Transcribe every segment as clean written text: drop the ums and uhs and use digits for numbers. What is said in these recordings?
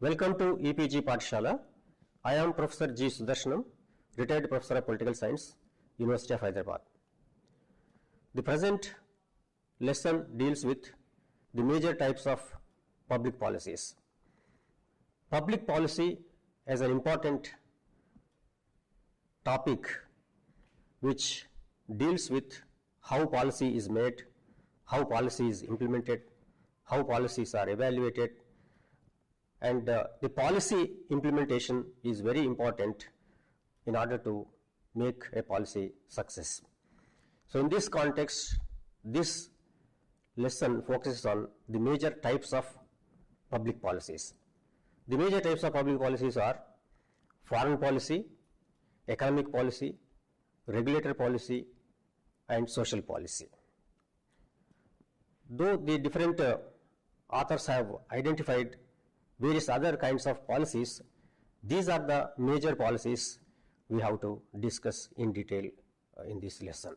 Welcome to EPG Pathshala. I am Professor G. Sudarshanam, retired Professor of Political Science, University of Hyderabad. The present lesson deals with the major types of public policies. Public policy is an important topic which deals with how policy is made, how policy is implemented, how policies are evaluated, and the policy implementation is very important in order to make a policy success. So in this context, this lesson focuses on the major types of public policies. The major types of public policies are foreign policy, economic policy, regulatory policy, and social policy. Though the different authors have identified various other kinds of policies, these are the major policies we have to discuss in detail in this lesson.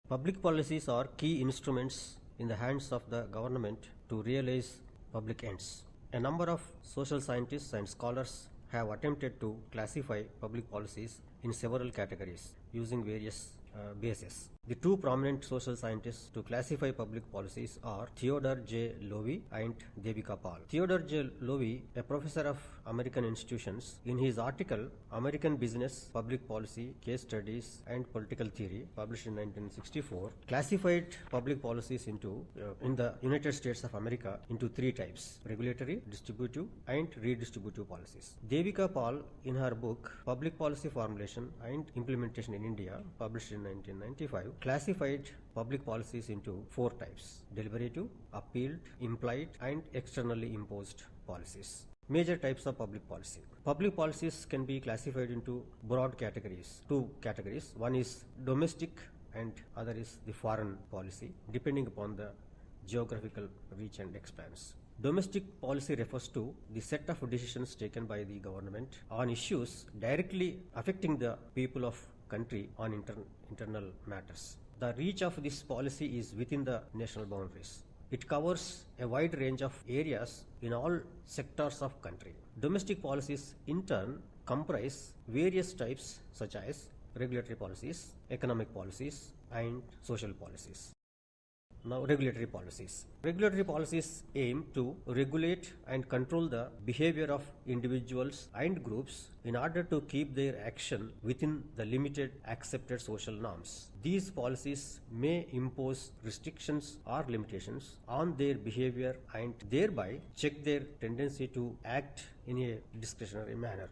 Public policies are key instruments in the hands of the government to realize public ends. A number of social scientists and scholars have attempted to classify public policies in several categories using various bases. The two prominent social scientists to classify public policies are Theodore J. Lowy and Devika Pal. Theodore J. Lowy, a professor of American institutions, in his article American Business, Public Policy, Case Studies and Political Theory, published in 1964, classified public policies into in the United States of America into three types: regulatory, distributive and redistributive policies. Devika Pal, in her book Public Policy Formulation and Implementation in India, published in 1995, classified public policies into four types: deliberative, appealed, implied and externally imposed policies. Major types of public policy. Public policies can be classified into broad categories, two categories. One is domestic and other is the foreign policy, depending upon the geographical reach and expanse. Domestic policy refers to the set of decisions taken by the government on issues directly affecting the people of country on internal matters. The reach of this policy is within the national boundaries. It covers a wide range of areas in all sectors of country. Domestic policies in turn comprise various types such as regulatory policies, economic policies and social policies. Now, regulatory policies. Regulatory policies aim to regulate and control the behavior of individuals and groups in order to keep their action within the limited accepted social norms. These policies may impose restrictions or limitations on their behavior and thereby check their tendency to act in a discretionary manner.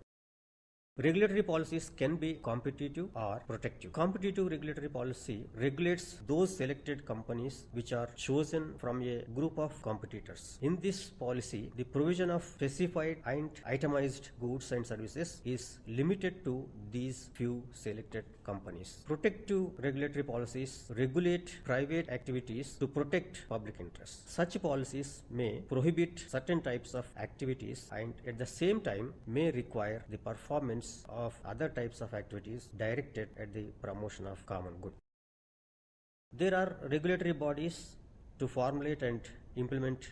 Regulatory policies can be competitive or protective. Competitive regulatory policy regulates those selected companies which are chosen from a group of competitors. In this policy, the provision of specified and itemized goods and services is limited to these few selected companies. Protective regulatory policies regulate private activities to protect public interests. Such policies may prohibit certain types of activities and at the same time may require the performance of other types of activities directed at the promotion of common good. There are regulatory bodies to formulate and implement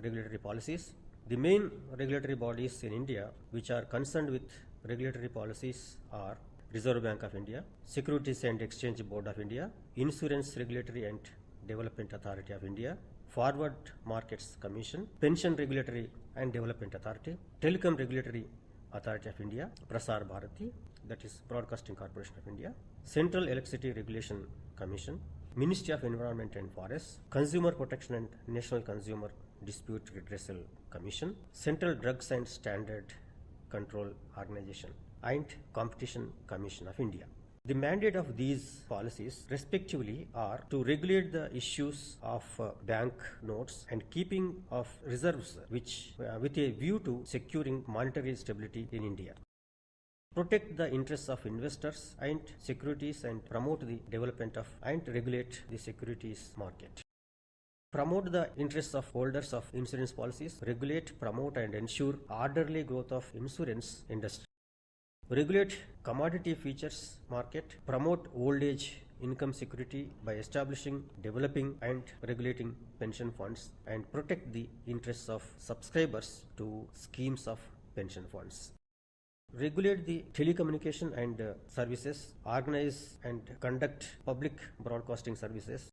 regulatory policies. The main regulatory bodies in India which are concerned with regulatory policies are Reserve Bank of India, Securities and Exchange Board of India, Insurance Regulatory and Development Authority of India, Forward Markets Commission, Pension Regulatory and Development Authority, Telecom Regulatory Authority of India, Prasar Bharati, that is Broadcasting Corporation of India, Central Electricity Regulation Commission, Ministry of Environment and Forests, Consumer Protection and National Consumer Dispute Redressal Commission, Central Drugs and Standard Control Organization, and Competition Commission of India. The mandate of these policies respectively are to regulate the issues of bank notes and keeping of reserves which with a view to securing monetary stability in India, protect the interests of investors and securities and promote the development of and regulate the securities market. Promote the interests of holders of insurance policies, regulate, promote and ensure orderly growth of insurance industry. Regulate commodity futures market, promote old age income security by establishing, developing, and regulating pension funds, and protect the interests of subscribers to schemes of pension funds. Regulate the telecommunication and services, organize and conduct public broadcasting services,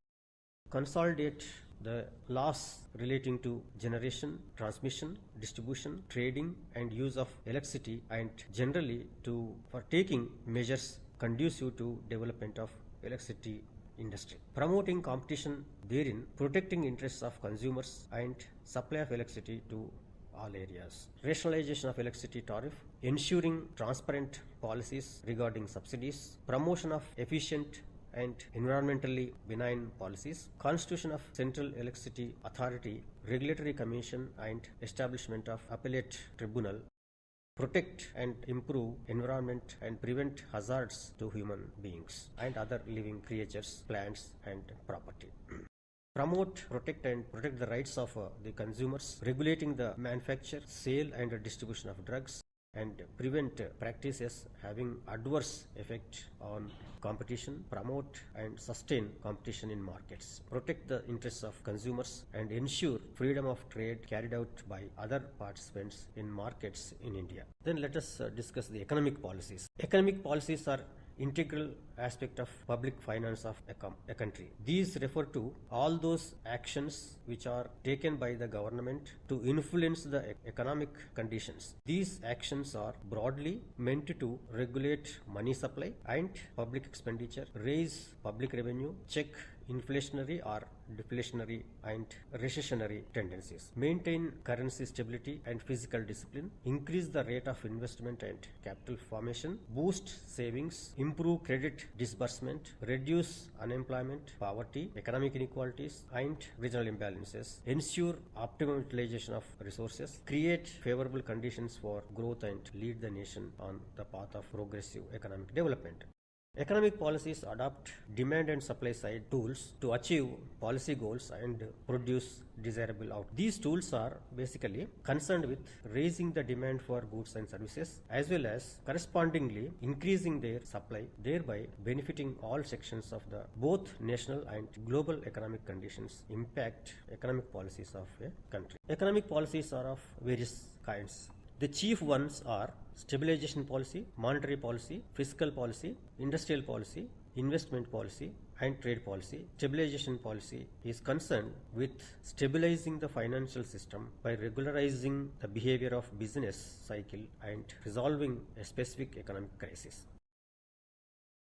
consolidate the laws relating to generation, transmission, distribution, trading, and use of electricity, and generally for taking measures conducive to development of electricity industry. Promoting competition therein, protecting interests of consumers and supply of electricity to all areas. Rationalization of electricity tariff, ensuring transparent policies regarding subsidies, promotion of efficient and environmentally benign policies, constitution of Central Electricity Authority, Regulatory Commission, and establishment of appellate tribunal, protect and improve environment and prevent hazards to human beings and other living creatures, plants, and property. Promote, protect the rights of the consumers, regulating the manufacture, sale, and distribution of drugs, and prevent practices having adverse effect on competition, promote and sustain competition in markets, protect the interests of consumers, and ensure freedom of trade carried out by other participants in markets in India. Then let us discuss the economic policies. Economic policies are integral aspect of public finance of a country. These refer to all those actions which are taken by the government to influence the economic conditions. These actions are broadly meant to regulate money supply and public expenditure, raise public revenue, check inflationary or deflationary and recessionary tendencies, maintain currency stability and fiscal discipline, increase the rate of investment and capital formation, boost savings, improve credit disbursement, reduce unemployment, poverty, economic inequalities, and regional imbalances, ensure optimum utilization of resources, create favorable conditions for growth, and lead the nation on the path of progressive economic development. Economic policies adopt demand and supply side tools to achieve policy goals and produce desirable outcomes. These tools are basically concerned with raising the demand for goods and services as well as correspondingly increasing their supply, thereby benefiting all sections of the both national and global economic conditions impact economic policies of a country. Economic policies are of various kinds. The chief ones are stabilization policy, monetary policy, fiscal policy, industrial policy, investment policy, and trade policy. Stabilization policy is concerned with stabilizing the financial system by regularizing the behavior of business cycle and resolving a specific economic crisis.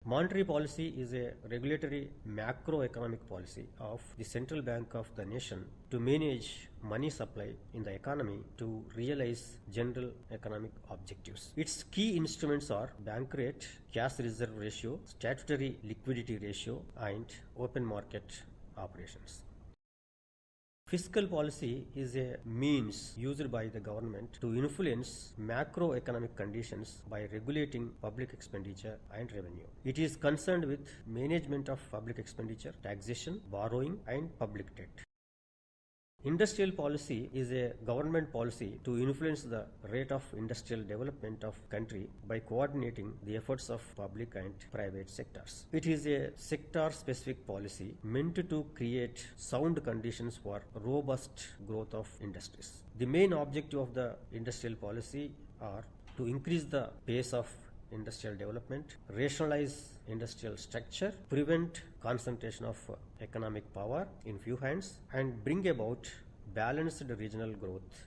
Monetary policy is a regulatory macroeconomic policy of the central bank of the nation to manage money supply in the economy to realize general economic objectives. Its key instruments are bank rate, cash reserve ratio, statutory liquidity ratio, and open market operations. Fiscal policy is a means used by the government to influence macroeconomic conditions by regulating public expenditure and revenue. It is concerned with management of public expenditure, taxation, borrowing, and public debt. Industrial policy is a government policy to influence the rate of industrial development of country by coordinating the efforts of public and private sectors. It is a sector-specific policy meant to create sound conditions for robust growth of industries. The main objective of the industrial policy are to increase the pace of industrial development, rationalize industrial structure, prevent concentration of economic power in few hands, and bring about balanced regional growth.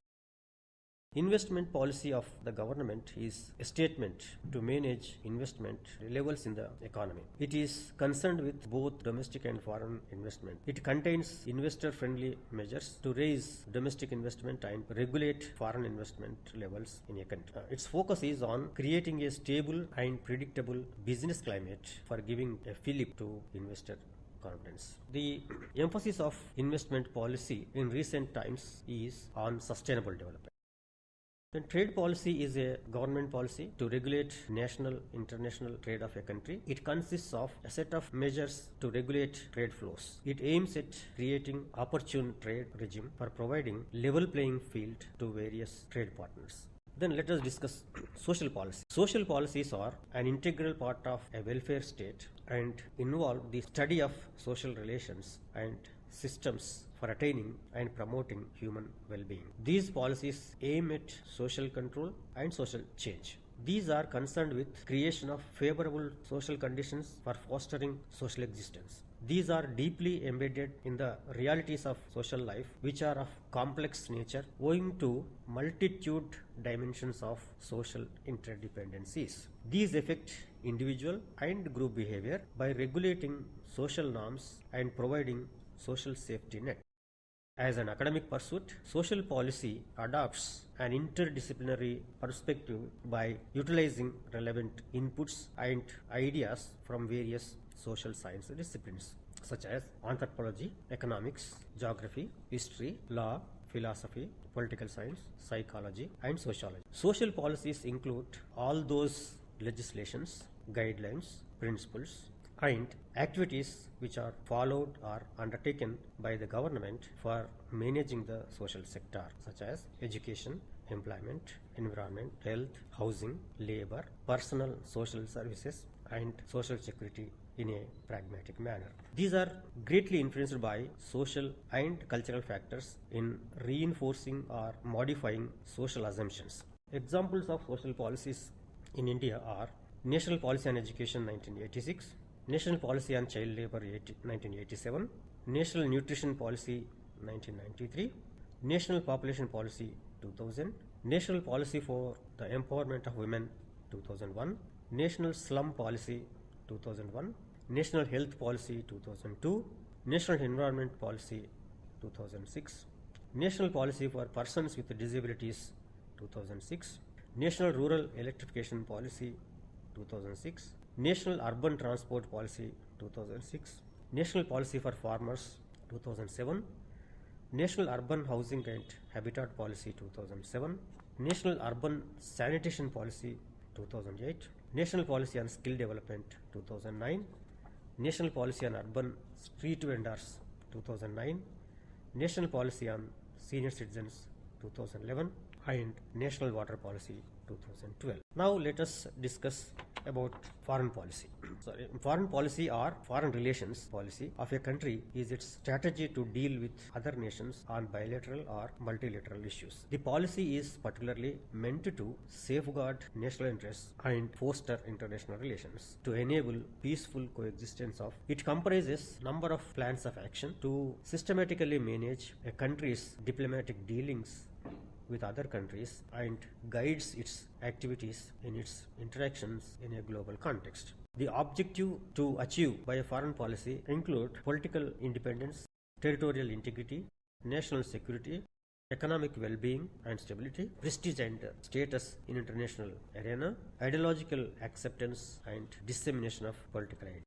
Investment policy of the government is a statement to manage investment levels in the economy. It is concerned with both domestic and foreign investment. It contains investor-friendly measures to raise domestic investment and regulate foreign investment levels in a country. Its focus is on creating a stable and predictable business climate for giving a fillip to investor confidence. The emphasis of investment policy in recent times is on sustainable development. Then trade policy is a government policy to regulate national, international trade of a country. It consists of a set of measures to regulate trade flows. It aims at creating opportune trade regime for providing level playing field to various trade partners. Then let us discuss social policy. Social policies are an integral part of a welfare state and involve the study of social relations and systems for attaining and promoting human well-being. These policies aim at social control and social change. These are concerned with creation of favorable social conditions for fostering social existence. These are deeply embedded in the realities of social life, which are of complex nature owing to multitude dimensions of social interdependencies. These affect individual and group behavior by regulating social norms and providing social safety net. As an academic pursuit, social policy adopts an interdisciplinary perspective by utilizing relevant inputs and ideas from various social science disciplines such as anthropology, economics, geography, history, law, philosophy, political science, psychology, and sociology. Social policies include all those legislations, guidelines, principles, and activities which are followed or undertaken by the government for managing the social sector, such as education, employment, environment, health, housing, labor, personal social services, and social security in a pragmatic manner. These are greatly influenced by social and cultural factors in reinforcing or modifying social assumptions. Examples of social policies in India are National Policy on Education 1986, National Policy on Child Labour 1987, National Nutrition Policy 1993, National Population Policy 2000, National Policy for the Empowerment of Women 2001, National Slum Policy 2001, National Health Policy 2002, National Environment Policy 2006, National Policy for Persons with Disabilities 2006, National Rural Electrification Policy 2006, National Urban Transport Policy 2006, National Policy for Farmers 2007, National Urban Housing and Habitat Policy 2007, National Urban Sanitation Policy 2008, National Policy on Skill Development 2009, National Policy on Urban Street Vendors 2009, National Policy on Senior Citizens 2011, and National Water Policy 2012. Now let us discuss about foreign policy. Foreign policy or foreign relations policy of a country is its strategy to deal with other nations on bilateral or multilateral issues. The policy is particularly meant to safeguard national interests and foster international relations to enable peaceful coexistence of. It comprises number of plans of action to systematically manage a country's diplomatic dealings with other countries and guides its activities in its interactions in a global context. The objective to achieve by a foreign policy include political independence, territorial integrity, national security, economic well-being and stability, prestige and status in international arena, ideological acceptance and dissemination of political ideas.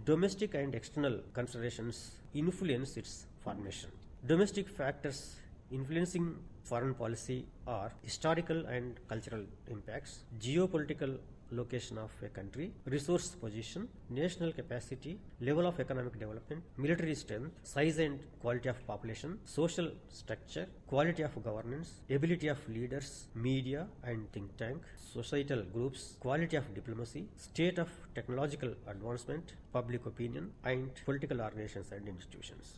Domestic and external considerations influence its formation. Domestic factors influencing foreign policy are historical and cultural impacts, geopolitical location of a country, resource position, national capacity, level of economic development, military strength, size and quality of population, social structure, quality of governance, ability of leaders, media and think tank, societal groups, quality of diplomacy, state of technological advancement, public opinion, and political organizations and institutions.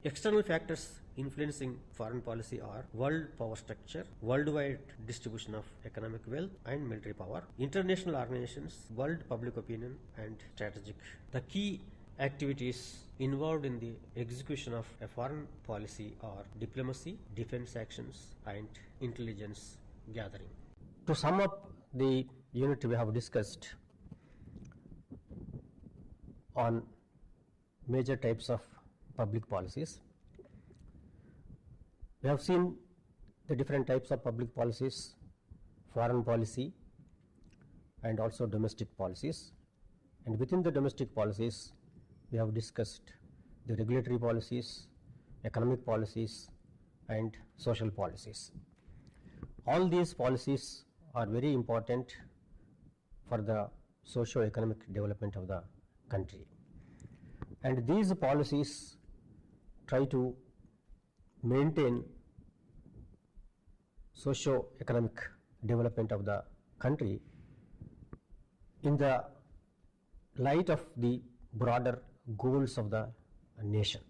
External factors influencing foreign policy are world power structure, worldwide distribution of economic wealth and military power, international organizations, world public opinion and strategic. The key activities involved in the execution of a foreign policy are diplomacy, defense actions and intelligence gathering. To sum up the unit we have discussed on major types of public policies, we have seen the different types of public policies, foreign policy and also domestic policies, and within the domestic policies we have discussed the regulatory policies, economic policies and social policies. All these policies are very important for the socio-economic development of the country, and these policies try to maintain socio-economic development of the country in the light of the broader goals of the nation.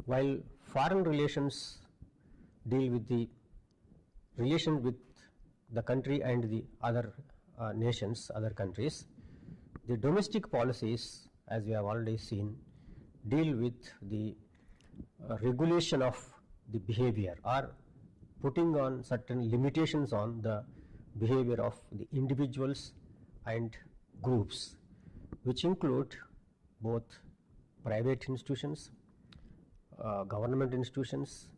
While foreign relations deal with the relation with the country and the other nations, other countries, the domestic policies, as we have already seen, deal with the regulation of the behavior or putting on certain limitations on the behavior of the individuals and groups, which include both private institutions, government institutions,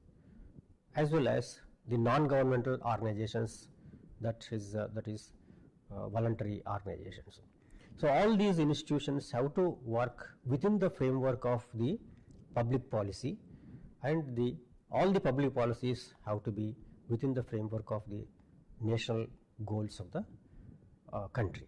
as well as the non-governmental organizations, that is voluntary organizations. So all these institutions have to work within the framework of the public policy, and all the public policies have to be within the framework of the national goals of the country.